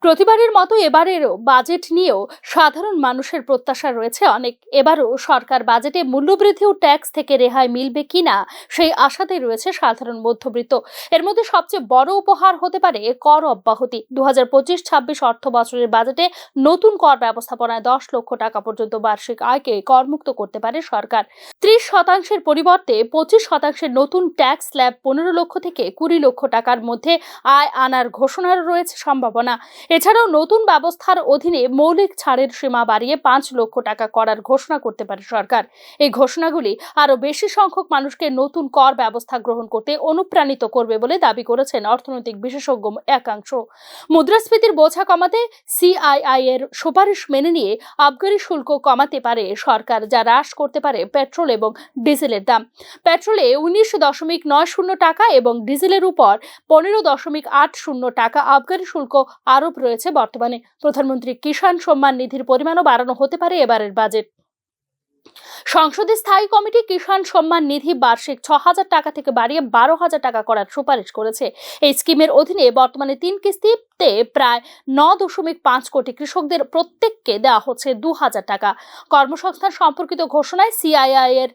প্রতিবারের মতো এবারেরও বাজেট নিয়েও সাধারণ মানুষের প্রত্যাশা রয়েছে অনেক। এবারও সরকার বাজেটে মূল্যবৃদ্ধি ও ট্যাক্স থেকে রেহাই মিলবে কিনা সেই আশাতেই রয়েছে সাধারণ মধ্যবিত্ত। এর মধ্যে সবচেয়ে বড় উপহার হতে পারে কর অব্যাহতি। 2025-26 অর্থ বছরের বাজেটে নতুন কর ব্যবস্থাপনায় 10 লক্ষ টাকা পর্যন্ত বার্ষিক আয়কে করমুক্ত করতে পারে সরকার। 30% পরিবর্তে 25% নতুন ট্যাক্স স্ল্যাব 15 লক্ষ থেকে 20 লক্ষ টাকার মধ্যে আয় আনার ঘোষণার রয়েছে সম্ভাবনা। এছাড়াও নতুন ব্যবস্থার অধীনে মৌলিক ছাড়ের সীমা বাড়িয়ে 5 লক্ষ টাকা করার ঘোষণা করতে পারে সরকার। এই ঘোষণাগুলি আরো বেশি সংখ্যক মানুষকে নতুন কর ব্যবস্থা গ্রহণ করতে অনুপ্রাণিত করবে বলে দাবি করেছেন অর্থনৈতিক বিশেষজ্ঞ একাংশ। মুদ্রাস্ফীতির বোঝা কমাতে সিআইআই এর সুপারিশ মেনে নিয়ে আবগারি শুল্ক কমাতে পারে সরকার, যা হ্রাস করতে পারে পেট্রোল এবং ডিজেলের দাম। পেট্রোলে 19.90 টাকা এবং ডিজেলের উপর 15.80 টাকা আবগারি শুল্ক আরোপ রয়েছে বর্তমানে। প্রধানমন্ত্রী কিষাণ সম্মান নিধির পরিমাণও বাড়ানো হতে পারে এবারের বাজেট। সংসদের স্থায়ী কমিটি কিষাণ সম্মান নিধি বার্ষিক 6,000 টাকা থেকে বাড়িয়ে 12,000 টাকা করার সুপারিশ করেছে। এই স্কিমের অধীনে বর্তমানে 3 কিস্তিতে প্রায় 9.5 কোটি কৃষকদের প্রত্যেককে দেওয়া হচ্ছে 2,000 টাকা। কর্মসংস্থান সম্পর্কিত ঘোষণায় সিআইআই এর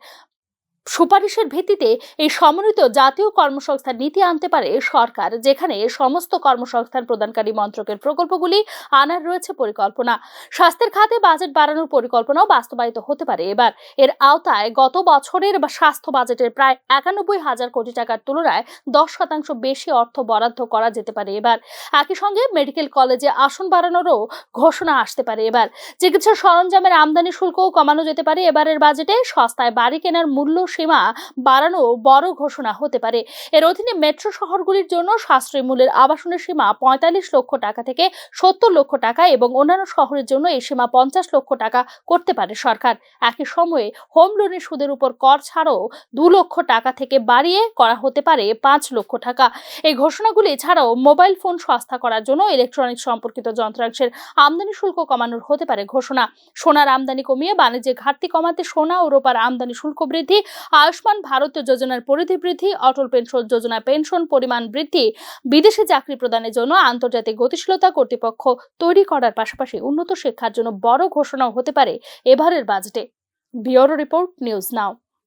সুপারিশের ভিত্তিতে এই সমন্বিত জাতীয় কর্মসংস্থান নীতি আনতে পারে সরকার, যেখানে সমস্ত কর্মসংস্থান প্রদানকারী মন্ত্রকের প্রকল্পগুলি আনার রয়েছে পরিকল্পনা। স্বাস্থ্যের খাতে বাজেট বাড়ানোর পরিকল্পনাও বাস্তবায়িত হতে পারে এবার। এর আওতায় গত বছরের স্বাস্থ্য বাজেটের প্রায় 91,000 কোটি টাকার তুলনায় 10% বেশি অর্থ বরাদ্দ করা যেতে পারে এবার। একই সঙ্গে মেডিকেল কলেজে আসন বাড়ানোরও ঘোষণা আসতে পারে এবার। চিকিৎসা সরঞ্জামের আমদানি শুল্কও কমানো যেতে পারে এবারের বাজেটে। সস্তায় বাড়ি কেনার মূল্য সীমা বাড়ানো বড় ঘোষণা হতে পারে। এর অধীনে মেট্রো শহরগুলির জন্য সাশ্রয়ী মূল্যের আবাসনের সীমা 45 লক্ষ টাকা থেকে 70 লক্ষ টাকা এবং অন্যান্য শহরের জন্য এই সীমা 50 লক্ষ টাকা করতে পারে সরকার। একই সময়ে হোম লোনের সুদের উপর কর ছাড়ও 2 লক্ষ টাকা থেকে বাড়িয়ে করা হতে পারে 5 লক্ষ টাকা। এই ঘোষণাগুলি ছাড়াও মোবাইল ফোন সস্তা করার জন্য ইলেকট্রনিক্স সম্পর্কিত যন্ত্রাংশের আমদানি শুল্ক কমানোর হতে পারে ঘোষণা। সোনার আমদানি কমিয়ে বাণিজ্যে ঘাটতি কমাতে সোনা ও রূপার আমদানি শুল্ক বৃদ্ধি, আয়ুষ্মান ভারত যোজনার পরিধি বৃদ্ধি, অটল পেনশন যোজনায় পেনশন পরিমাণ বৃদ্ধি, বিদেশে চাকরি প্রদানের জন্য আন্তর্জাতিক গতিশীলতা কর্তৃপক্ষ তৈরি করার পাশাপাশি উন্নত শিক্ষার জন্য বড় ঘোষণাও হতে পারে এবারের বাজেটে। Bureau report, news now.